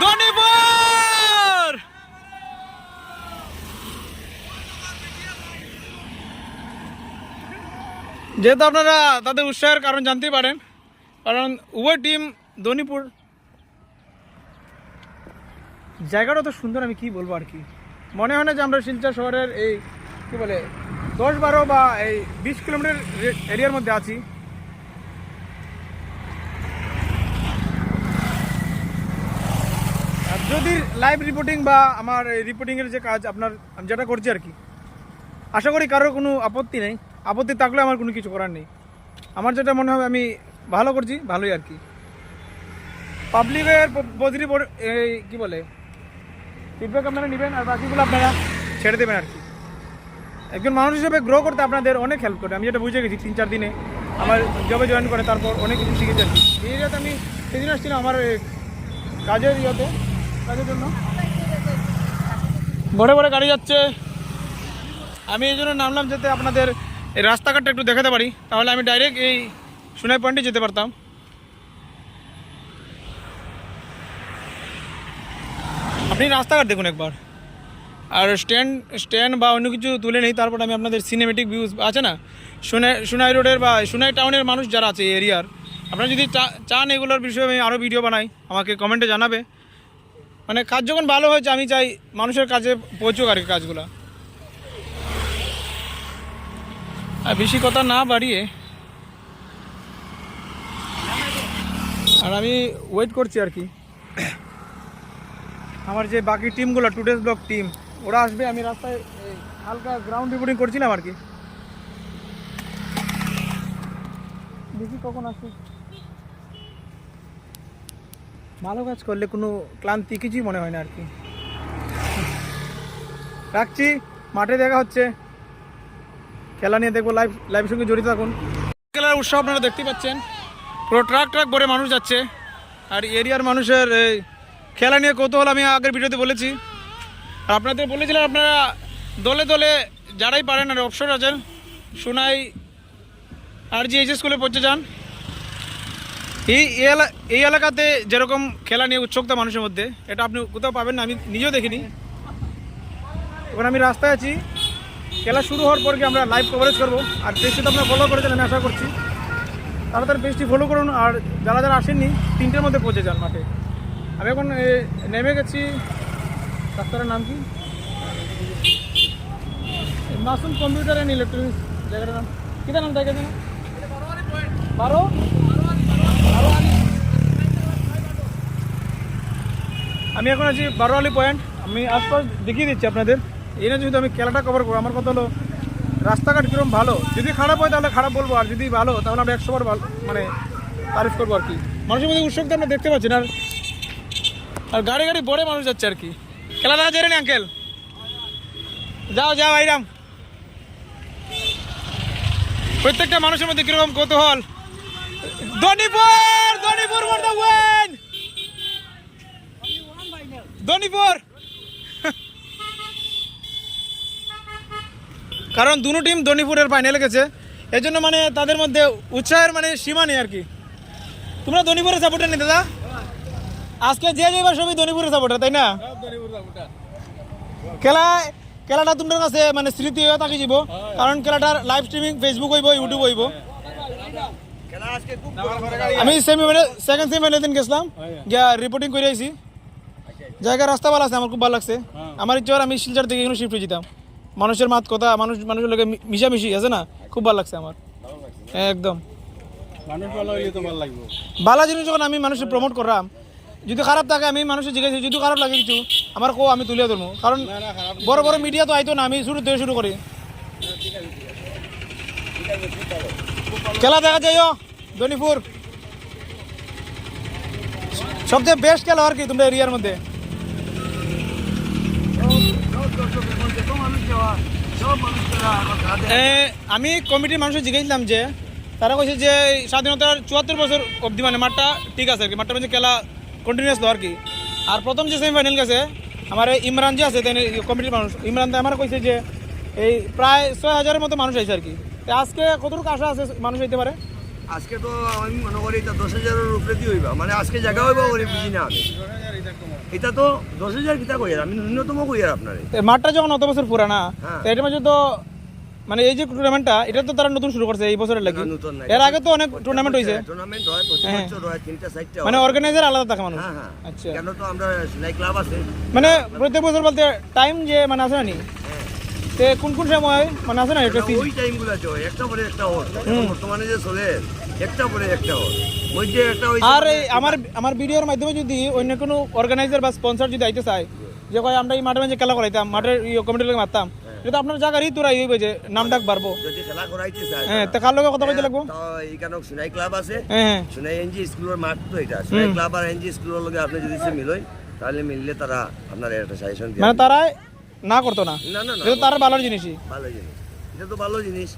ধনীপুর। যেহেতু আপনারা তাদের উৎসাহের কারণ জানতেই পারেন, কারণ উভয় টিম ধনীপুর। জায়গাটা তো সুন্দর, আমি কি বলবো আর কি। মনে হয় না যে আমরা শিলচর শহরের এই কি বলে 10-12 বা এই 20 কিলোমিটার এরিয়ার মধ্যে আছি। আর যদি লাইভ রিপোর্টিং বা আমার এই রিপোর্টিংয়ের যে কাজ আপনার আমি যেটা করছি আর কি, আশা করি কারোর কোনো আপত্তি নেই। আপত্তি থাকলে আমার কোনো কিছু করার নেই। আমার যেটা মনে হবে আমি ভালো করছি, ভালোই আর কি। পাবলিকের পজিটিভ এই কী বলে ফিডব্যাক আপনারা নেবেন, আর বাকিগুলো আপনারা ছেড়ে দেবেন আর কি। একজন মানুষ হিসেবে গ্রো করতে আপনাদের অনেক হেল্প করে, আমি যেটা বুঝে গেছি 3-4 দিনে আমার জবে জয়েন করে, তারপর অনেক কিছু শিখেছি আর কি। এই এরিয়াতে আমি সেদিন আসছিলাম আমার কাজের কাজের জন্য। বড় বড় গাড়ি যাচ্ছে, আমি এই জন্য নামলাম যাতে আপনাদের এই রাস্তাঘাটটা একটু দেখাতে পারি, তাহলে আমি ডাইরেক্ট এই সোনাই পয়েন্টে যেতে পারতাম। আপনি রাস্তাঘাট দেখুন একবার, আর স্ট্যান্ড বা অন্য কিছু তুলে নেই। তারপর আমি আপনাদের সিনেমেটিক ভিউজ আছে না সোনাই রোডের বা সোনাই টাউনের মানুষ যারা আছে এরিয়ার, আপনারা যদি চান এগুলোর বিষয়ে আমি আরও ভিডিও বানাই, আমাকে কমেন্টে জানাবে। মানে কাজ যখন ভালো হয়েছে আমি চাই মানুষের কাছে পৌঁছুক আর কি কাজগুলো। আর বেশি কথা না বাড়িয়ে আর আমি ওয়েট করছি আর কি। আমার যে বাকি টিমগুলো টুডেস ব্লগ টিম ওরা আসবে, আমি রাস্তায় হালকা গ্রাউন্ড রিপোর্টিং করছিলাম আর কি। দেখি কখন আসে। ভালো কাজ করলে কোনো ক্লান্তি কিছুই মনে হয় না আর কি। রাখছি, মাঠে দেখা হচ্ছে, খেলা নিয়ে দেখবো, লাইভের সঙ্গে জড়িত থাকুন। খেলার উৎসব আপনারা দেখতে পাচ্ছেন, পুরো ট্রাক ভরে মানুষ যাচ্ছে। আর এরিয়ার মানুষের খেলা নিয়ে কৌতূহল আমি আগের ভিডিওতে বলেছি, আর আপনাদের বলেছিলাম আপনারা দলে দলে যারাই পারেন আর অবসর আছেন সোনাই আর জি স্কুলে পৌঁছে যান। এই এলাকাতে যেরকম খেলা নিয়ে উৎসুকতা মানুষের মধ্যে, এটা আপনি কোথাও পাবেন না, আমি নিজেও দেখিনি। এখন আমি রাস্তায় আছি, খেলা শুরু হওয়ার পর কি আমরা লাইভ কভারেজ করবো। আর পেজটি তো আপনারা ফলো করেছেন আমি আশা করছি, তাড়াতাড়ি পেজটি ফলো করুন। আর যারা যারা আসেননি 3টের মধ্যে পৌঁছে যান মাঠে। আমি এখন নেমে গেছি, রাস্তাটার নাম কি মাসুম কম্পিউটার অ্যান্ড ইলেকট্রনিক্স, জায়গাটার নাম কীটা নাম জায়গাটা না 12 আমি এখন আছি বারোয়ালি পয়েন্ট। আমি আশপাশ দেখিয়ে দিচ্ছি আপনাদের। এই না যেহেতু আমি খেলাটা কভার করবো, আমার কথা হলো রাস্তাঘাট কীরকম ভালো। যদি খারাপ হয় তাহলে খারাপ বলবো, আর যদি ভালো তাহলে আমরা 100 বার ভালো মানে তারিফ করবো আর কি। মানুষের মধ্যে উৎসবটা আমরা দেখতে পাচ্ছেন। আর গাড়ি বড় মানুষ যাচ্ছে আর কি। খেলা দেখা যায় না আঙ্কেল, যাও আইরাম। প্রত্যেকটা মানুষের মধ্যে কিরকম কৌতূহল। ধনীপুর কারণ দুটো টিম ধনীপুরের ফাইনালে গেছে, এই জন্য মানে তাদের মধ্যে উৎসাহের মানে সীমা নেই আর কি। তোমরা ধনীপুরের সাপোর্টার নি দাদা? আজকে যে যাইবার সবই ধনীপুরের সাপোর্টার, তাই না? খেলাটা তোমাদের কাছে মানে স্মৃতি হয়ে থাকি যাব, কারণ খেলাটার লাইভ স্ট্রিমিং ফেসবুক হইব, ইউটিউব হইব। আমি সেকেন্ড সেমিফাইনাল দিন গেছিলাম, গিয়া রিপোর্টিং করে আইছি। জায়গা রাস্তা ভালো আছে, আমার খুব ভালো লাগছে। আমার ইচ্ছা আমি শিলচর থেকে এখানে শিফট হয়ে যেতাম। মানুষের মাত কথা, মানুষের লোকে মিশামিশি আছে না, খুব ভালো লাগছে আমার একদম। ভালো জিনিস যখন আমি মানুষের প্রমোট করলাম, যদি খারাপ থাকে আমি মানুষের জিজ্ঞাসা, যদি খারাপ লাগে কিছু আমার আমি তুলে ধরবো, কারণ বড় বড় মিডিয়া তো আইতো না, আমি শুরু করি। খেলা দেখা যাইও ধনীপুর, সবচেয়ে বেস্ট খেলা আর কি তোমরা এরিয়ার মধ্যে। আমি কমিটির মানুষের জিজ্ঞাসলাম যে তারা কইছে যে স্বাধীনতার 74 বছর অবধি মানে মাঠটা ঠিক আছে আর কি, মাঠটা মানে খেলা কন্টিনিউয়াস আর কি। আর প্রথম যে সেমিফাইনাল গেছে আমার ইমরান যে আছে কমিটির মানুষ, ইমরান আমার কইছে যে এই প্রায় 6000-এর মতো মানুষ আইছে আর কি। আজকে কতটুকু আশা আছে মানুষ হইতে পারে? আজকে তো আমি মনে করি এটা 10,000-এর উপরে দিয়ে হইবা, মানে আজকে জায়গা হইবা বলে বুঝি না আমি। এটা তো 10,000 কিতা কই আর আমি ন্যূনতম কই আর আপনারে। মাঠটা যখন অত বছর পুরানা, হ্যাঁ। তো এটার মাঝে তো মানে এই যে টুর্নামেন্টটা এটা তো তারা নতুন শুরু করছে এই বছরের লাগি। নতুন না, এর আগে তো অনেক টুর্নামেন্ট হইছে। টুর্নামেন্ট হয় প্রতি বছর হয়, 3টা 4টা মানে অর্গানাইজার আলাদা থাকে মানুষ। হ্যাঁ হ্যাঁ। আচ্ছা, কেন তো আমরা সেলাই ক্লাব আছে। মানে প্রত্যেক বছর বলতে টাইম যে মানে আছে না নি, হ্যাঁ। তে কোন কোন সময় মানে আছে না এটা ওই টাইমগুলো আছে, একটা পরে একটা ওর বর্তমানে যে চলে একটা পরে একটা ওর মধ্যে একটা ওই আর এই আমার ভিডিওর মাধ্যমে যদি অন্য কোনো অর্গানাইজার বা স্পন্সর যদি আইতে চায় যে কয় আমরা এই মাঠে মাঝে খেলা করাইতাম, মাঠের কমিটির লোক মারতাম, এটা আপনার জায়গারই তোরাই হইবে যে নাম ডাক বাড়বো। যদি খেলা করাইতে চায় হ্যাঁ, তা কার লগে কথা কইতে লাগবো? তো এইখানে সোনাই ক্লাব আছে, হ্যাঁ সোনাই এনজি স্কুলের মাঠ তো এটা, সোনাই ক্লাব আর এনজি স্কুলের লগে আপনি যদি সে মিলই তাহলে মিললে তারা আপনার একটা সাজেশন দিবে। মানে তারাই না করতো না, না না না, এটা তার ভালোর জিনিসই। ভালো জিনিস, এটা তো ভালো জিনিস।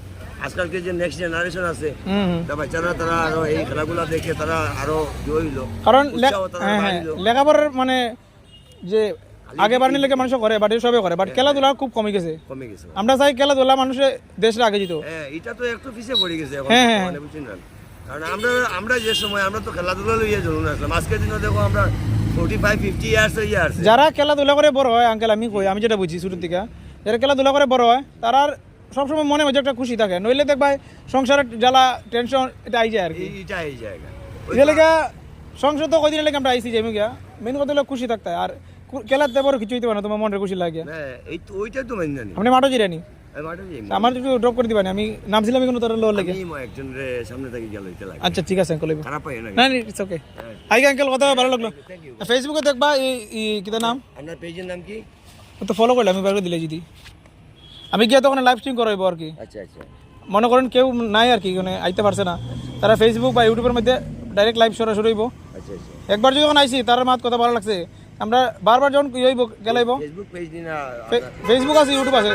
আজকালকে যে নেক্সট জেনারেশন আছে হুম। তা বাচ্চারা তারা আরো এই খেলাগুলো দেখে তারা আরো হইলো, কারণ উৎসাহ তারা বাড়িলো। লেখাপড়ার মানে যে আগে বাড়ির লেগে মানুষ করে, বাট সবে করে, বাট খেলাধুলা খুব কমে গেছে। কমে গেছে। আমরা চাই খেলাধুলা মানুষে দেশের আগে যেত। হ্যাঁ, এটা তো একটু পিছিয়ে পড়ে গেছে এখন হ্যাঁ, হ্যাঁ। মানে বুঝছেন না, কারণ আমরা যে সময় আমরা তো খেলাধুলা লইয়া জরুর আসলাম, আজকের দিনে দেখো আমরা 45-50 ইয়ার্স হয়ে আসছে। যারা খেলাধুলা করে বড় হয়, আঙ্কেল আমি কই, আমি যেটা বুঝি ছোটোর থেকে, যারা খেলাধুলা করে বড় হয় তারা সবসময় মনে মধ্যে একটা খুশি থাকে, নইলে দেখবাই সংসারের জ্বালা টেনশন এটা আই যায় আর কি। এইটা এই জায়গা এটা লেগে সংসার তো কদিন লেগে আমরা আইসি যাই গিয়া, মেন কথা হলো খুশি থাকতে হয়। আর খেলাতে বড় কিছু হইতে পারে না, তোমার মনের খুশি লাগে। হ্যাঁ, এই তো ওইটা তো মানি জানি আপনি মাঠও জিরানি, এই মাঠে যাই আমার একটু ড্রপ করে দিবানি, আমি নামছিলাম কোনো তোর লোর লেগে। আমি একজন রে সামনে থেকে গেল এটা লাগে আচ্ছা ঠিক আছে আঙ্কেল, খারাপ পাই না। না ইটস ওকে। আই আঙ্কেল কথা ভালো লাগলো। Thank you. ফেসবুকে দেখবা এই কিতা নাম আপনার পেজের নাম কি? তো ফলো করলে আমি বাইরে দিলে যদি আমি গিয়ে তখন লাইভ স্ট্রিম করাইবো আর কি। আচ্ছা আচ্ছা মনে করেন কেউ নাই আর কি, মানে আইতে পারছে না, তারা ফেসবুক বা ইউটিউবের মধ্যে ডাইরেক্ট লাইভ সরাসরি হইব। আচ্ছা আচ্ছা। একবার যখন আইছি তার মাত কথা ভালো লাগছে, আমরা বারবার যখন কি হইব গেলাইব। ফেসবুক পেজ দিন না? ফেসবুক আছে, ইউটিউব আছে,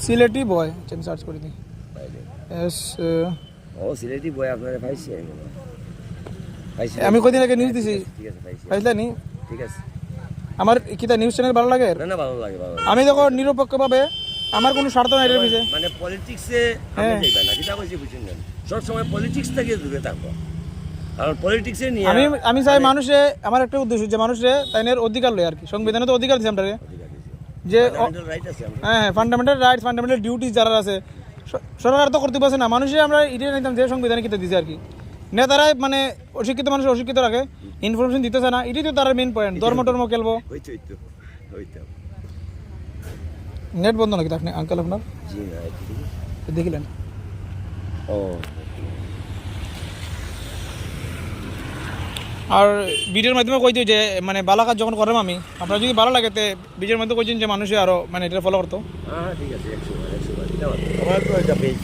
সিলেটি বয় আমি সার্চ করে দিই। এস ও সিলেটি বয় আপনারা পাইছে? পাইছে। আমি কদিন আগে নিউজ দিছি, ঠিক আছে পাইছে। পাইলে নি? ঠিক আছে। আমার কিতা নিউজ চ্যানেল ভালো লাগে, না না ভালো লাগে ভালো লাগে। আমি দেখো নিরপেক্ষভাবে, আমার কোনো স্বার্থ নাই এর পিছে। মানে পলিটিক্সে আপনি যাইবেন না, কিটা কইছি বুঝছেন না, সব সময় পলিটিক্স থেকে দূরে থাকবো, কারণ পলিটিক্সে নিয়ে আমি চাই মানুষে, আমার একটা উদ্দেশ্য যে মানুষে তাইনের অধিকার লয় আর কি, সংবিধানে তো অধিকার দিছে আমরা যে রাইট আছে আমরা। হ্যাঁ ফান্ডামেন্টাল রাইটস, ফান্ডামেন্টাল ডিউটিস যারা আছে, সরকার তো করতে পারছে না, মানুষে আমরা এটাই নিতাম যে সংবিধানে কিতে দিছে আর কি। নেতারাই মানে অশিক্ষিত মানুষ অশিক্ষিত রাখে, ইনফরমেশন দিতেছে না, এটাই তো তার মেইন পয়েন্ট। ধর্ম টর্ম খেলবো, হইতো নেট বন্ধ নাকি আপনি আঙ্কেল আপনার? জি না দেখিলেন? ও আর ভিডিওর মাধ্যমে কই দিও যে মানে ভালো কাজ যখন করলাম আমি, আপনার যদি ভালো লাগে তে ভিডিওর মধ্যে কইছেন যে মানুষে আরো মানে এটা ফলো করতো। হ্যাঁ ঠিক আছে, 100 আমার তো একটা পেজ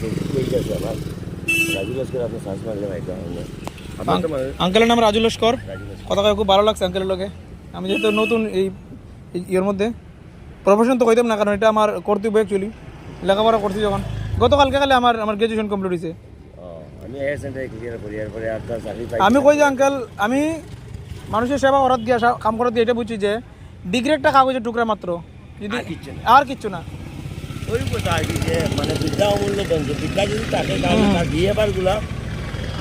আছে আমার, রাজু লস্কর, আপনি সার্চ মারলে ভাইটা আপনার তো আঙ্কেলের নাম রাজু লস্কর। কথা কয়ে খুব ভালো লাগছে আঙ্কেলের লোকে। আমি যেহেতু নতুন এই ইয়ের মধ্যে, প্রফেশন তো কইতাম না, কারণ এটা আমার কর্তব্য অ্যাকচুয়ালি, লেখাপড়া করছি যখন। গতকালকে খালি আমার গ্র্যাজুয়েশন কমপ্লিট হয়েছে। আমি এয়ার সেন্টারে ক্লিয়ার করি, এরপরে আপনার চাকরি পাই। আমি কই যে আঙ্কেল, আমি মানুষের সেবা করার দিয়ে কাম করার দিয়ে এটা বুঝছি যে ডিগ্রি একটা কাগজের টুকরা মাত্র, যদি আর কিচ্ছু না। ওই কথা আর কি, যে মানে বিদ্যা অমূল্য ধন, বিদ্যা যদি থাকে তাহলে তার বিহেভিয়ারগুলা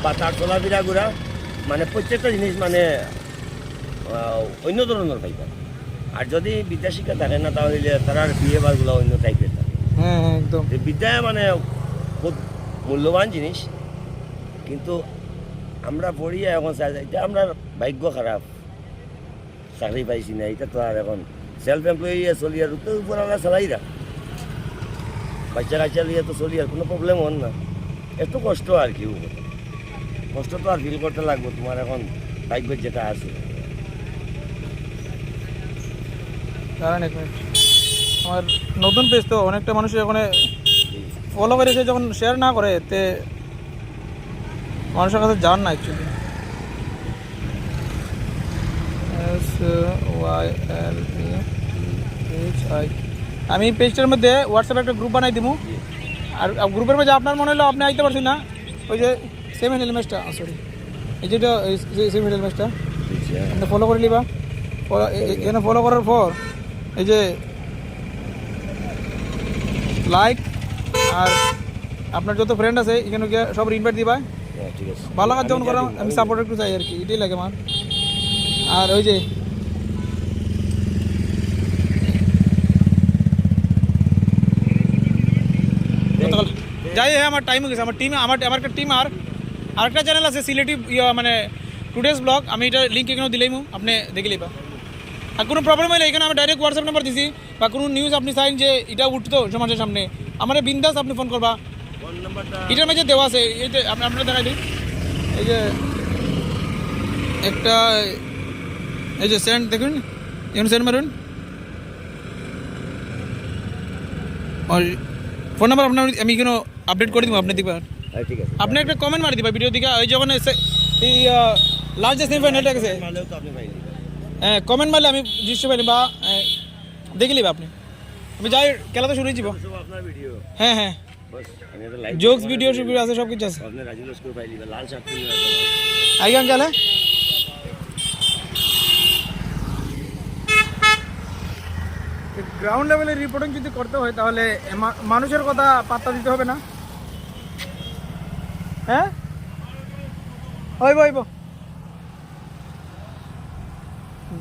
বা তার চলাফেরাগুলা মানে প্রত্যেকটা জিনিস মানে অন্য ধরনের পাইবা। আর যদি বিদ্যা শিক্ষা থাকে না তাহলে তার বিহেভিয়ারগুলো অন্য টাইপের থাকে। হ্যাঁ একদম। বিদ্যা মানে খুব মূল্যবান জিনিস, কিন্তু আমরা পড়িয়া এখন এটা আমরা ভাগ্য খারাপ, চাকরি পাইছি না। এটা তো আর এখন সেলফ এমপ্লয়ি চলি, আর উপর আমরা চালাই রাখ, বাচ্চা কাচ্চা লিয়ে তো চলি, আর কোনো প্রবলেম হন না। একটু কষ্ট আর কি, কষ্ট তো আর ফিল করতে লাগবো, তোমার এখন ভাগ্য যেটা আছে। কারণ এক মিনিট, আমার নতুন পেজ তো অনেকটা মানুষ এখন ফলো করেছে, যখন শেয়ার না করে তে মানুষের কাছে যান না অ্যাকচুয়ালি। SYLEHI আমি পেজটার মধ্যে হোয়াটসঅ্যাপে একটা গ্রুপ বানাই দিব, আর গ্রুপের মধ্যে আপনার মনে হলো আপনি আইতে পারছেন না, ওই যে সেভেন এলিমেন্টসটা, সরি এই যেটা সেভেন এলিমেন্টসটা আপনি ফলো করে নিবা। এখানে ফলো করার পর এই যে লাইক আর আপনার যত ফ্রেন্ড আছে এখানে গিয়ে সব ইনভাইট দিবা। হ্যাঁ ঠিক আছে, ভালো কাজ যখন করা আমি সাপোর্ট একটু চাই আর কি, এটাই লাগে আমার। আর ওই যে গতকাল যাই হ্যাঁ আমার টাইম হয়ে গেছে, আমার টিমে আমার আমার একটা টিম আর আরেকটা চ্যানেল আছে সিলেটি মানে টুডেস ব্লগ, আমি এটা লিঙ্ক এখানে দিলেই আপনি দেখে লিবা। আর কোনো প্রবলেম হলে এখানে আমি ডাইরেক্ট হোয়াটসঅ্যাপ নাম্বার দিছি, বা কোনো নিউজ আপনি চাইন যে এটা উঠতো সমাজের সামনে আমার বিন্দাস আপনি ফোন করবা, ফোন নাম্বারটা এটার মাঝে দেওয়া আছে। এই যে আপনারা দেখাই দিই, এই যে একটা এই যে সেন্ড দেখুন, এখন সেন্ড মারুন। আর ফোন নাম্বার আপনার আমি এখানে আপডেট করে দিব, আপনি দেখবেন। হ্যাঁ ঠিক আছে, আপনি একটা কমেন্ট মারি দিবা ভিডিও দিকে, ওই যখন এই লাস্ট যে সেমিফাইনালটা গেছে মারলেও তো আপনি পাইনি। হ্যাঁ কমেন্ট মারলে আমি দৃশ্য পাইনি বা দেখে নিবা আপনি। আমি যাই খেলা তো শুরু হয়ে যাব। সব আপনার ভিডিও, হ্যাঁ হ্যাঁ বস আমি তো লাইভ জোকস ভিডিও আছে সব কিছু আছে। আপনি রাজুল স্কুল পাইলি লাল শার্ট পরে আইগান গেলে গ্রাউন্ড লেভেলে রিপোর্টিং যদি করতে হয় তাহলে মানুষের কথা পাত্তা দিতে হবে না। হ্যাঁ হইব হইব,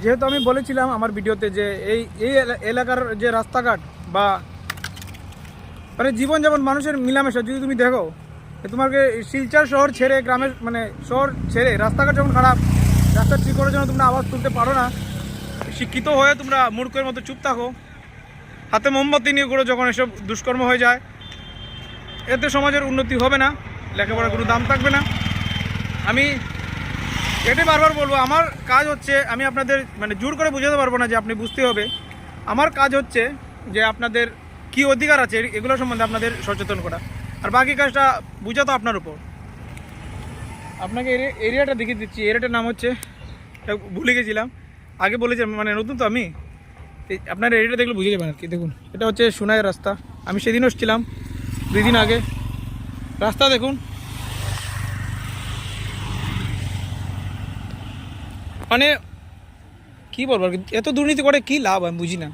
যেহেতু আমি বলেছিলাম আমার ভিডিওতে যে এই এই এলাকার যে রাস্তাঘাট বা মানে জীবনযাপন মানুষের মিলামেশা যদি তুমি দেখো, তোমাকে শিলচর শহর ছেড়ে গ্রামের মানে শহর ছেড়ে রাস্তাঘাট যখন খারাপ, রাস্তা ঠিক করার জন্য তোমরা আওয়াজ তুলতে পারো না, শিক্ষিত হয়ে তোমরা মূর্খের মতো চুপ থাকো, হাতে মোমবাতি নিয়ে করে যখন এসব দুষ্কর্ম হয়ে যায়, এতে সমাজের উন্নতি হবে না, লেখাপড়ার কোনো দাম থাকবে না। আমি এটাই বারবার বলবো, আমার কাজ হচ্ছে, আমি আপনাদের মানে জোর করে বোঝাতে পারবো না যে আপনি বুঝতে হবে, আমার কাজ হচ্ছে যে আপনাদের কি অধিকার আছে এগুলো সম্বন্ধে আপনাদের সচেতন করা, আর বাকি কাজটা বোঝা তো আপনার উপর। আপনাকে এরিয়াটা দেখিয়ে দিচ্ছি, এরিয়াটার নাম হচ্ছে, ভুলে গেছিলাম আগে বলেছিলাম, মানে নতুন তো আমি, আপনার এরিয়াটা দেখলে বুঝে যাবেন আর কি। দেখুন এটা হচ্ছে সোনাইয়ের রাস্তা, আমি সেদিন এসেছিলাম 2 দিন আগে, রাস্তা দেখুন, মানে কি বলবো আর কি, এত দুর্নীতি করে কি লাভ আমি বুঝি না।